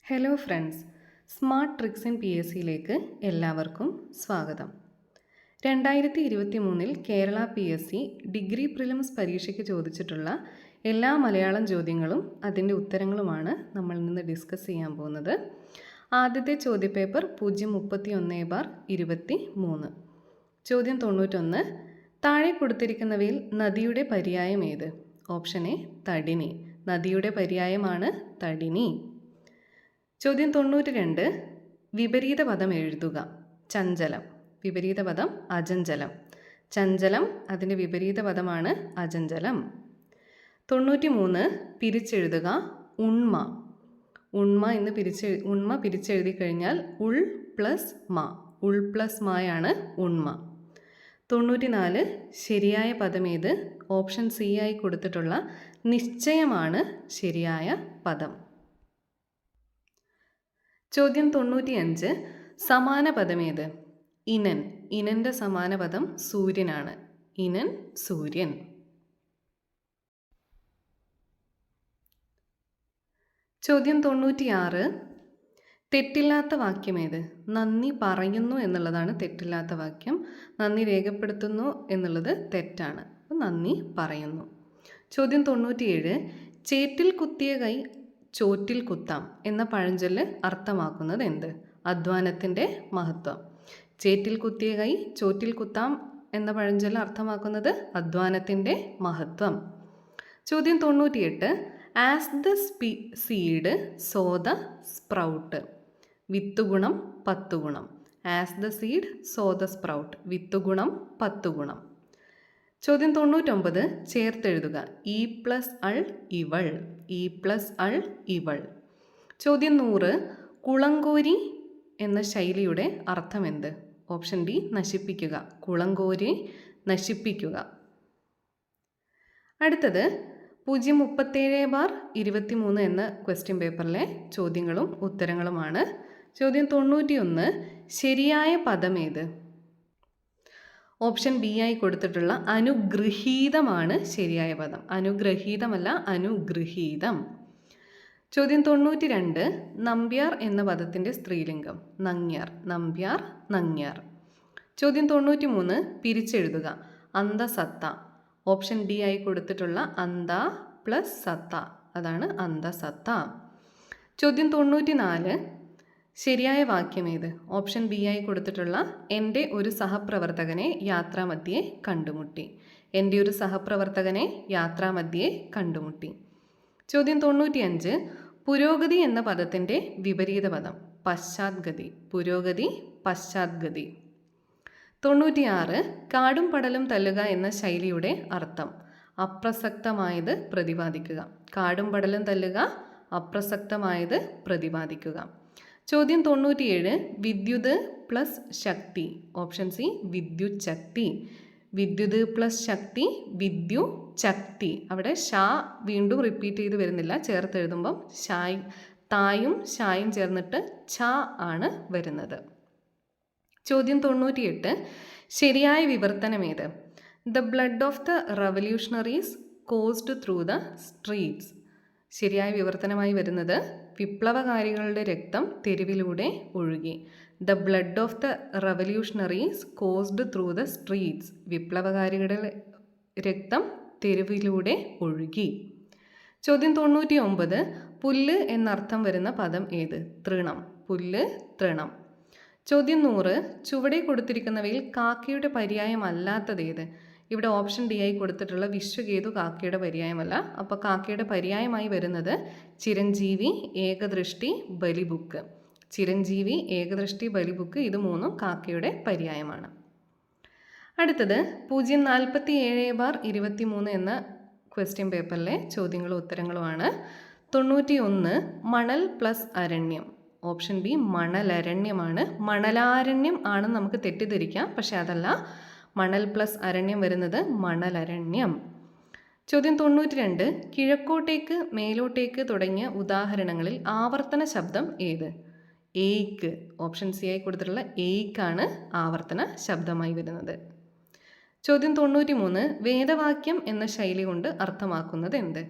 Hello friends, smart tricks in PSCയിലേക്ക് എല്ലാവർക്കും സ്വാഗതം. 2023 കേരള PSC ഡിഗ്രി പ്രിലിംസ് പരീക്ഷയ്ക്ക് ചോദിച്ചിട്ടുള്ള എല്ലാ മലയാളം ചോദ്യങ്ങളും അതിൻ്റെ ഉത്തരങ്ങളുമാണ് നമ്മൾ ഇന്ന് ഡിസ്കസ് ചെയ്യാൻ പോകുന്നത്. ആദ്യത്തെ ചോദ്യപേപ്പർ 031/23. ചോദ്യം 91. താഴെ കൊടുത്തിരിക്കുന്നവയിൽ നദിയുടെ പര്യായം ഏത്? ഓപ്ഷൻ എ തടിനി. നദിയുടെ പര്യായമാണ് തടിനി. ചോദ്യം 92. വിപരീത പദം എഴുതുക. ചഞ്ചലം. വിപരീത പദം അചഞ്ചലം. ചഞ്ചലം അതിൻ്റെ വിപരീത പദമാണ് അചഞ്ചലം. 93. പിരിച്ചെഴുതുക. ഉണ്മ. ഉണ്മ പിരിച്ചെഴുതി കഴിഞ്ഞാൽ ഉൾ പ്ലസ് മ. ഉൾ പ്ലസ് മായാണ് ഉണ്മ. 94. ശരിയായ പദമേത്? ഓപ്ഷൻ സി ആയി കൊടുത്തിട്ടുള്ള നിശ്ചയമാണ് ശരിയായ പദം. ചോദ്യം 95. സമാന പദമേത്? ഇനൻ. ഇനൻ്റെ സമാന പദം സൂര്യനാണ്. ഇനൻ സൂര്യൻ. ചോദ്യം 96. തെറ്റില്ലാത്ത വാക്യമേത്? നന്ദി പറയുന്നു എന്നുള്ളതാണ് തെറ്റില്ലാത്ത വാക്യം. നന്ദി രേഖപ്പെടുത്തുന്നു എന്നുള്ളത് തെറ്റാണ്. അപ്പോൾ നന്ദി പറയുന്നു. ചോദ്യം 97. ചേറ്റിൽ കുത്തിയ കൈ ചോറ്റിൽ കുത്താം എന്ന പഴഞ്ചൊല്ല് അർത്ഥമാക്കുന്നത് എന്ത്? അധ്വാനത്തിൻ്റെ മഹത്വം. ചേറ്റിൽ കുത്തിയ കൈ ചോറ്റിൽ കുത്താം എന്ന പഴഞ്ചൊല്ല് അർത്ഥമാക്കുന്നത് അധ്വാനത്തിൻ്റെ മഹത്വം. ചോദ്യം 98. As the seed so the sprout. വിത്തുഗുണം 10 ഗുണം. As the seed so the sprout. വിത്തുഗുണം 10 ഗുണം. ചോദ്യം 99. ചേർത്തെഴുതുക. ഇ പ്ലസ് അൾ ഇവൾ. ഇ പ്ലസ് അൾ ഇവൾ. ചോദ്യം 100. കുളങ്കോരി എന്ന ശൈലിയുടെ അർത്ഥം എന്ത്? ഓപ്ഷൻ ഡി നശിപ്പിക്കുക. കുളങ്കോരി നശിപ്പിക്കുക. അടുത്തത് 037/23 എന്ന ക്വസ്റ്റ്യൻ പേപ്പറിലെ ചോദ്യങ്ങളും ഉത്തരങ്ങളുമാണ്. ചോദ്യം 91. ശരിയായ പദമേത്? ഓപ്ഷൻ ബി ആയി കൊടുത്തിട്ടുള്ള അനുഗൃഹീതമാണ് ശരിയായ പദം. അനുഗ്രഹീതമല്ല, അനുഗൃഹീതം. ചോദ്യം 92. നമ്പ്യാർ എന്ന പദത്തിൻ്റെ സ്ത്രീലിംഗം? നങ്ങ്യാർ. നമ്പ്യാർ നങ്ങ്യാർ. ചോദ്യം 93. പിരിച്ചെഴുതുക. അന്തസത്ത. ഓപ്ഷൻ ഡി ആയി കൊടുത്തിട്ടുള്ള അന്ത പ്ലസ് സത്ത, അതാണ് അന്തസത്ത. ചോദ്യം 94. ശരിയായ വാക്യമേത്? ഓപ്ഷൻ ബി ആയി കൊടുത്തിട്ടുള്ള എൻ്റെ ഒരു സഹപ്രവർത്തകനെ യാത്രാമധ്യേ കണ്ടുമുട്ടി. എൻ്റെ ഒരു സഹപ്രവർത്തകനെ യാത്രാമധ്യേ കണ്ടുമുട്ടി. ചോദ്യം 95. പുരോഗതി എന്ന പദത്തിൻ്റെ വിപരീത പദം? പശ്ചാത്ഗതി. പുരോഗതി പശ്ചാത്ഗതി. 96. കാടും പടലും തല്ലുക എന്ന ശൈലിയുടെ അർത്ഥം? അപ്രസക്തമായത് പ്രതിപാദിക്കുക. കാടും പടലും തല്ലുക, അപ്രസക്തമായത് പ്രതിപാദിക്കുക. ചോദ്യം 97. വിദ്യുത് പ്ലസ് ശക്തി. ഓപ്ഷൻ സി വിദ്യുത് ശക്തി. വിദ്യുത് പ്ലസ് ശക്തി വിദ്യു ശക്തി. അവിടെ ഷാ വീണ്ടും റിപ്പീറ്റ് ചെയ്ത് വരുന്നില്ല. ചേർത്ത് എഴുതുമ്പം ഷായ് തായും ഷായും ചേർന്നിട്ട് ഛ ആണ് വരുന്നത്. ചോദ്യം 98. ശരിയായ വിവർത്തനമേത്? The blood of the revolutionaries coursed through the streets. ശരിയായ വിവർത്തനമായി വരുന്നത് വിപ്ലവകാരികളുടെ രക്തം തെരുവിലൂടെ ഒഴുകി. The blood of the revolutionaries coursed through the streets. വിപ്ലവകാരികളുടെ രക്തം തെരുവിലൂടെ ഒഴുകി. ചോദ്യം 99. പുല്ല് എന്നർത്ഥം വരുന്ന പദം ഏത്? തൃണം. പുല്ല് തൃണം. ചോദ്യം 100. ചുവടെ കൊടുത്തിരിക്കുന്നവയിൽ കാക്കയുടെ പര്യായം അല്ലാത്തതേത്? ഇവിടെ ഓപ്ഷൻ ഡി ആയി കൊടുത്തിട്ടുള്ള വിശ്വകേതു കാക്കയുടെ പര്യായമല്ല. അപ്പോൾ കാക്കയുടെ പര്യായമായി വരുന്നത് ചിരഞ്ജീവി, ഏകദൃഷ്ടി, ബലിബുക്ക്. ചിരഞ്ജീവി, ഏകദൃഷ്ടി, ബലിബുക്ക് ഇത് മൂന്നും കാക്കയുടെ പര്യായമാണ്. അടുത്തത് 047/23 എന്ന ക്വസ്റ്റ്യൻ പേപ്പറിലെ ചോദ്യങ്ങളും ഉത്തരങ്ങളുമാണ്. 91. മണൽ പ്ലസ് അരണ്യം. ഓപ്ഷൻ ബി മണലരണ്യമാണ്. മണലാരണ്യം ആണെന്ന് നമുക്ക് തെറ്റിദ്ധരിക്കാം, പക്ഷെ അതല്ല. മണൽ പ്ലസ് അരണ്യം വരുന്നത് മണലരണ്യം. ചോദ്യം 92. കിഴക്കോട്ടേക്ക്, മേലോട്ടേക്ക് തുടങ്ങിയ ഉദാഹരണങ്ങളിൽ ആവർത്തന ശബ്ദം ഏത്? ഏയ്ക്ക്. ഓപ്ഷൻ സി ആയി കൊടുത്തിട്ടുള്ള ഏയ്ക്കാണ് ആവർത്തന ശബ്ദമായി വരുന്നത്. ചോദ്യം 93. വേദവാക്യം എന്ന ശൈലി കൊണ്ട് അർത്ഥമാക്കുന്നത് എന്ത്?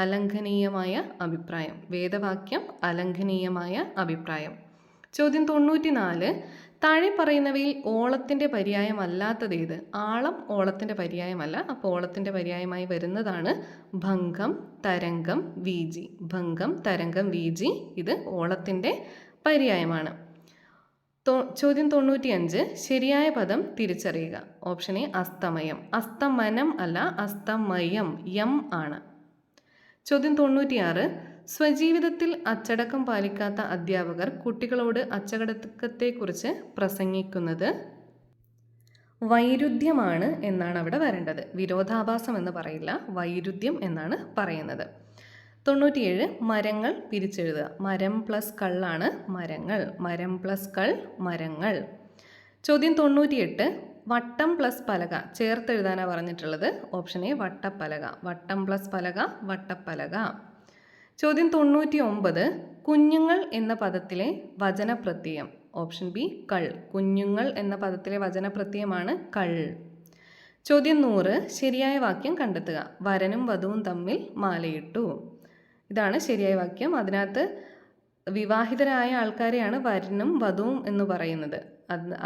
അലംഘനീയമായ അഭിപ്രായം. വേദവാക്യം അലംഘനീയമായ അഭിപ്രായം. ചോദ്യം 94. താഴെ പറയുന്നവയിൽ ഓളത്തിൻ്റെ പര്യായമല്ലാത്തതേത്? ആളം ഓളത്തിൻ്റെ പര്യായമല്ല. അപ്പോൾ ഓളത്തിൻ്റെ പര്യായമായി വരുന്നതാണ് ഭംഗം, തരംഗം, വീജി. ഭംഗം, തരംഗം, വീജി ഇത് ഓളത്തിൻ്റെ പര്യായമാണ്. ചോദ്യം 95. ശരിയായ പദം തിരിച്ചറിയുക. Option A അസ്തമയം. അസ്തമനം അല്ല, അസ്തമയം, യം ആണ്. ചോദ്യം 96. സ്വജീവിതത്തിൽ അച്ചടക്കം പാലിക്കാത്ത അധ്യാപകർ കുട്ടികളോട് അച്ചടക്കത്തെക്കുറിച്ച് പ്രസംഗിക്കുന്നത് വൈരുദ്ധ്യമാണ് എന്നാണ് അവിടെ വരേണ്ടത്. വിരോധാഭാസം എന്ന് പറയില്ല, വൈരുദ്ധ്യം എന്നാണ് പറയുന്നത്. 97. മരങ്ങൾ പിരിച്ചെഴുതുക. മരം പ്ലസ് കള്ളാണ് മരങ്ങൾ. മരം പ്ലസ് കൾ മരങ്ങൾ. ചോദ്യം 98. വട്ടം പ്ലസ് പലക ചേർത്തെഴുതാനാണ് പറഞ്ഞിട്ടുള്ളത്. ഓപ്ഷൻ എ വട്ടപ്പലക. വട്ടം പ്ലസ് പലക വട്ടപ്പലക. ചോദ്യം 99. കുഞ്ഞുങ്ങൾ എന്ന പദത്തിലെ വചനപ്രത്യയം. ഓപ്ഷൻ ബി കൾ. കുഞ്ഞുങ്ങൾ എന്ന പദത്തിലെ വചനപ്രത്യയമാണ് കൾ. ചോദ്യം 100. ശരിയായ വാക്യം കണ്ടെത്തുക. വരനും വധുവും തമ്മിൽ മാലയിട്ടു. ഇതാണ് ശരിയായ വാക്യം. അതിനകത്ത് വിവാഹിതരായ ആൾക്കാരെയാണ് വരനും വധുവും എന്ന് പറയുന്നത്.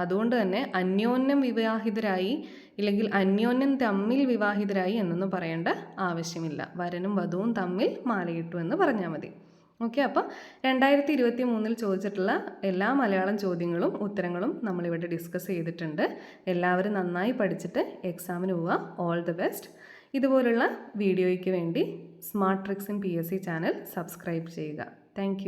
അതുകൊണ്ട് തന്നെ അന്യോന്യം വിവാഹിതരായി ഇല്ലെങ്കിൽ അന്യോന്യം തമ്മിൽ വിവാഹിതരായി എന്നൊന്നും പറയേണ്ട ആവശ്യമില്ല. വരനും വധുവും തമ്മിൽ മാലയിട്ടു എന്ന് പറഞ്ഞാൽ മതി. ഓക്കെ, അപ്പോൾ 2023 ചോദിച്ചിട്ടുള്ള എല്ലാ മലയാളം ചോദ്യങ്ങളും ഉത്തരങ്ങളും നമ്മളിവിടെ ഡിസ്കസ് ചെയ്തിട്ടുണ്ട്. എല്ലാവരും നന്നായി പഠിച്ചിട്ട് എക്സാമിന് പോവുക. All the best. ഇതുപോലുള്ള വീഡിയോയ്ക്ക് വേണ്ടി smart tricks in PSC channel subscribe ചെയ്യുക. താങ്ക്